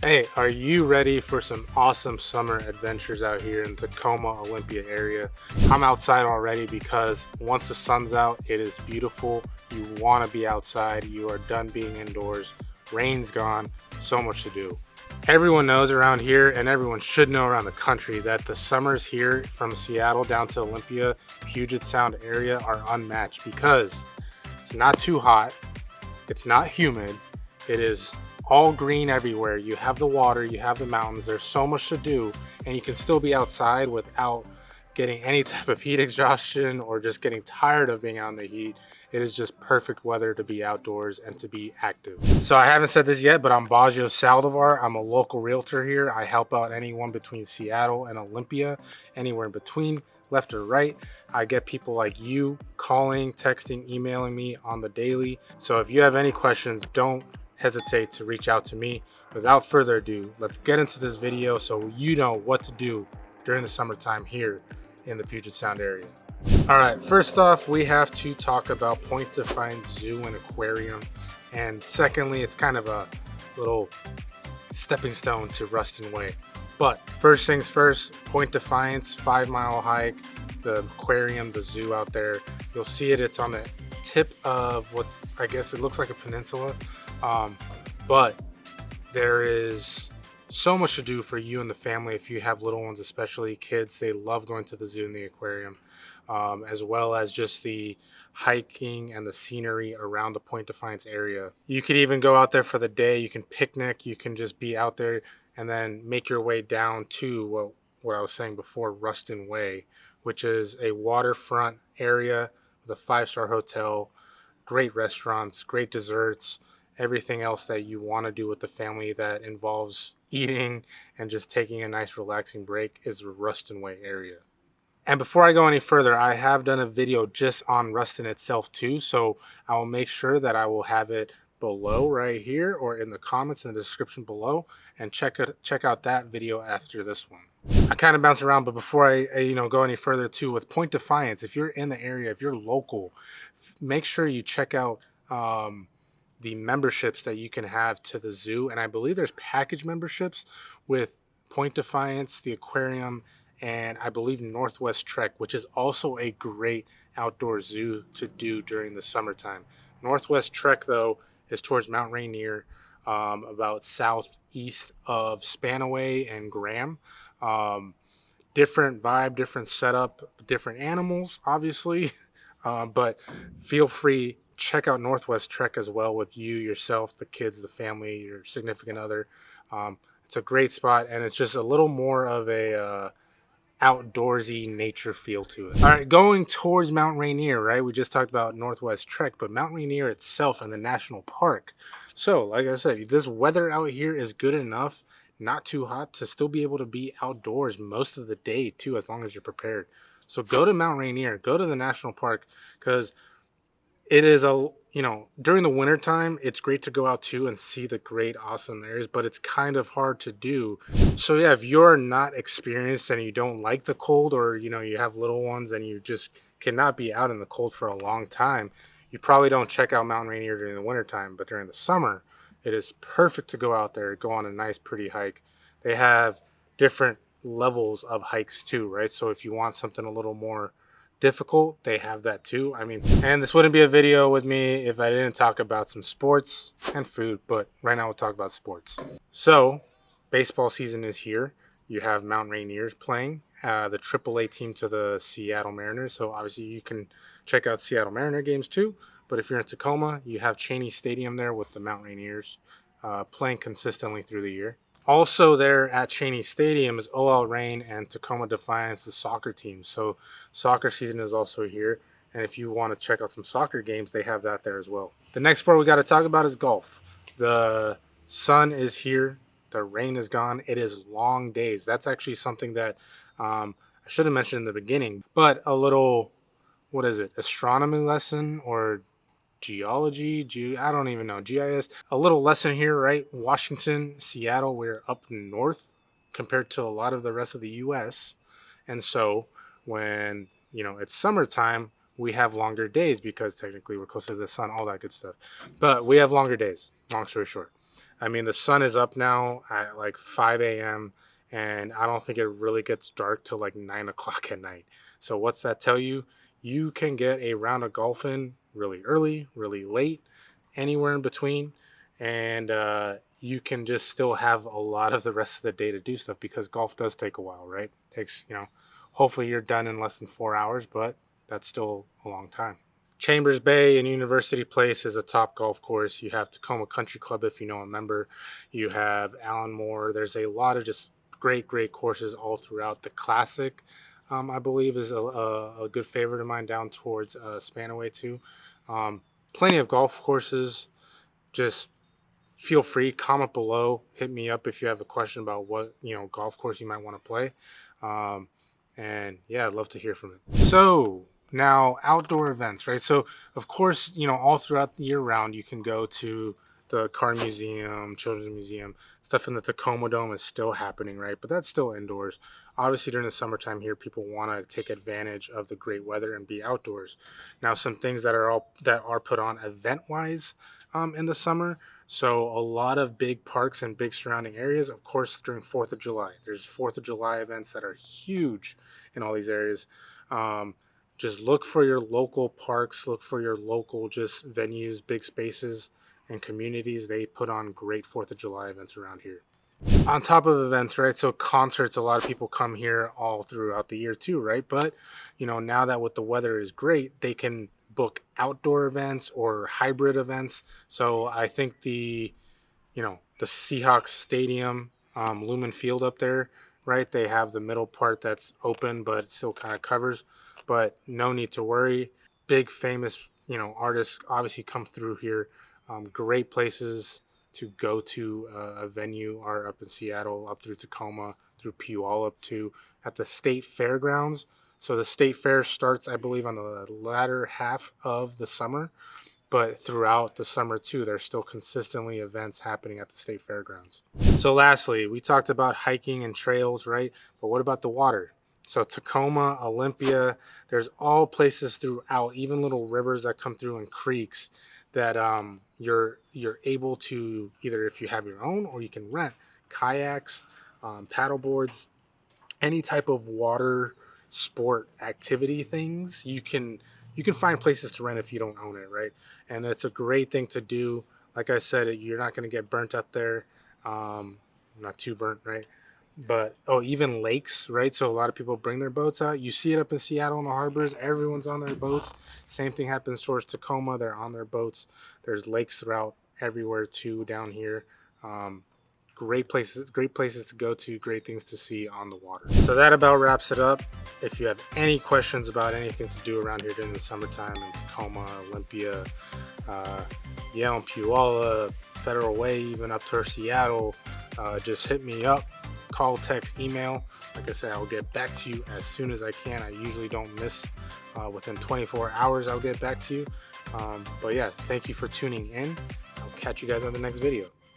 Hey, are you ready for some awesome summer adventures out here in Tacoma, Olympia area? I'm outside already because once the sun's out, it is beautiful. You want to be outside. You are done being indoors. Rain's gone. So much to do. Everyone knows around here, and everyone should know around the country, that the summers here from Seattle down to Olympia, Puget Sound area are unmatched because it's not too hot, it's not humid, it is all green everywhere. You have the water, you have the mountains, there's so much to do, and you can still be outside without getting any type of heat exhaustion or just getting tired of being out in the heat. It is just perfect weather to be outdoors and to be active. So I haven't said this yet, but I'm Baggio Saldivar. I'm a local realtor here. I help out anyone between Seattle and Olympia, anywhere in between, left or right. I get people like you calling, texting, emailing me on the daily. So if you have any questions, don't hesitate to reach out to me. Without further ado, let's get into this video so you know what to do during the summertime here in the Puget Sound area. All right, first off, we have to talk about Point Defiance Zoo and Aquarium. And secondly, it's kind of a little stepping stone to Ruston Way. But first things first, Point Defiance, 5-mile hike, the aquarium, the zoo out there. You'll see it, it's on the tip of what I guess it looks like a peninsula. But there is so much to do for you and the family if you have little ones, especially kids. They love going to the zoo and the aquarium, as well as just the hiking and the scenery around the Point Defiance area. You could even go out there for the day. You can picnic. You can just be out there and then make your way down to what I was saying before, Ruston Way, which is a waterfront area with a 5-star hotel, great restaurants, great desserts, everything else that you want to do with the family that involves eating and just taking a nice relaxing break is the Ruston Way area. And before I go any further, I have done a video just on Ruston itself too, so I will make sure that I will have it below right here or in the comments in the description below, and check out that video after this one. I kind of bounce around, but before I go any further too, with Point Defiance, if you're in the area, if you're local, make sure you check out the memberships that you can have to the zoo. And I believe there's package memberships with Point Defiance, the aquarium, and I believe Northwest Trek, which is also a great outdoor zoo to do during the summertime. Northwest Trek, though, is towards Mount Rainier, about southeast of Spanaway and Graham. Different vibe, different setup, different animals, obviously, but feel free, check out Northwest Trek as well with you, yourself, the kids, the family, your significant other. It's a great spot, and it's just a little more of a outdoorsy nature feel to it. All right, going towards Mount Rainier, right? We just talked about Northwest Trek, but Mount Rainier itself and the national park. So, like I said, this weather out here is good enough, not too hot, to still be able to be outdoors most of the day too, as long as you're prepared. So go to Mount Rainier, go to the national park, because it is during the winter time, it's great to go out too and see the great, awesome areas, but it's kind of hard to do. So yeah, if you're not experienced and you don't like the cold, or you have little ones and you just cannot be out in the cold for a long time, you probably don't check out Mount Rainier during the winter time. But during the summer, it is perfect to go out there, go on a nice, pretty hike. They have different levels of hikes too, right? So if you want something a little more difficult, they have that too. I mean, and this wouldn't be a video with me if I didn't talk about some sports and food, but right now we'll talk about sports. So baseball season is here. You have Mount Rainiers playing, the AAA team to the Seattle Mariners. So obviously you can check out Seattle Mariner games too, but if you're in Tacoma, you have Cheney Stadium there with the Mount Rainiers playing consistently through the year. Also there at Cheney Stadium is OL Reign and Tacoma Defiance, the soccer team. So soccer season is also here. And if you want to check out some soccer games, they have that there as well. The next sport we got to talk about is golf. The sun is here. The rain is gone. It is long days. That's actually something that I should have mentioned in the beginning. But a little, astronomy lesson or geology, I don't even know, GIS. A little lesson here, right? Washington, Seattle, we're up north compared to a lot of the rest of the U.S. And so when, it's summertime, we have longer days because technically we're closer to the sun, all that good stuff. But we have longer days, long story short. I mean, the sun is up now at like 5 a.m. and I don't think it really gets dark till like 9 o'clock at night. So what's that tell you? You can get a round of golf in really early, really late, anywhere in between, and you can just still have a lot of the rest of the day to do stuff because golf does take a while, right? Takes, hopefully you're done in less than 4 hours, but that's still a long time. Chambers Bay and University Place is a top golf course. You have Tacoma Country Club, if you know a member. You have Allen Moore. There's a lot of just great courses all throughout. The Classic, I believe, is a good favorite of mine down towards Spanaway too. Plenty of golf courses. Just feel free, comment below, hit me up if you have a question about what golf course you might want to play. And yeah, I'd love to hear from it. So now outdoor events, right? So of course, all throughout the year round, you can go to the Car Museum, Children's Museum. Stuff in the Tacoma Dome is still happening, right? But that's still indoors. Obviously, during the summertime here, people want to take advantage of the great weather and be outdoors. Now, some things that are put on event-wise in the summer. So a lot of big parks and big surrounding areas. Of course, during 4th of July, there's 4th of July events that are huge in all these areas. Just look for your local parks, look for your local just venues, big spaces, and communities. They put on great 4th of July events around here. On top of events, right? So concerts, a lot of people come here all throughout the year too, right? But, now that with the weather is great, they can book outdoor events or hybrid events. So I think the Seahawks Stadium, Lumen Field up there, right? They have the middle part that's open, but it still kind of covers. But no need to worry. Big famous, artists obviously come through here. Great places to go to a venue are up in Seattle, up through Tacoma, through Puyallup to at the state fairgrounds. So the state fair starts, I believe, on the latter half of the summer. But throughout the summer, too, there's still consistently events happening at the state fairgrounds. So lastly, we talked about hiking and trails, right? But what about the water? So Tacoma, Olympia, there's all places throughout, even little rivers that come through and creeks that you're able to either, if you have your own or you can rent, kayaks, paddle boards, any type of water sport activity things. You can find places to rent if you don't own it, right? And it's a great thing to do. Like I said, you're not going to get burnt out there. Not too burnt, right? But even lakes, right? So a lot of people bring their boats out. You see it up in Seattle in the harbors. Everyone's on their boats. Same thing happens towards Tacoma. They're on their boats. There's lakes throughout everywhere too down here. Great places to go to, great things to see on the water. So that about wraps it up. If you have any questions about anything to do around here during the summertime in Tacoma, Olympia, Yale, Puyallup, Federal Way, even up to Seattle, just hit me up. Call, text, email. Like I said, I'll get back to you as soon as I can. I usually don't miss. Within 24 hours, I'll get back to you. But yeah, thank you for tuning in. I'll catch you guys on the next video.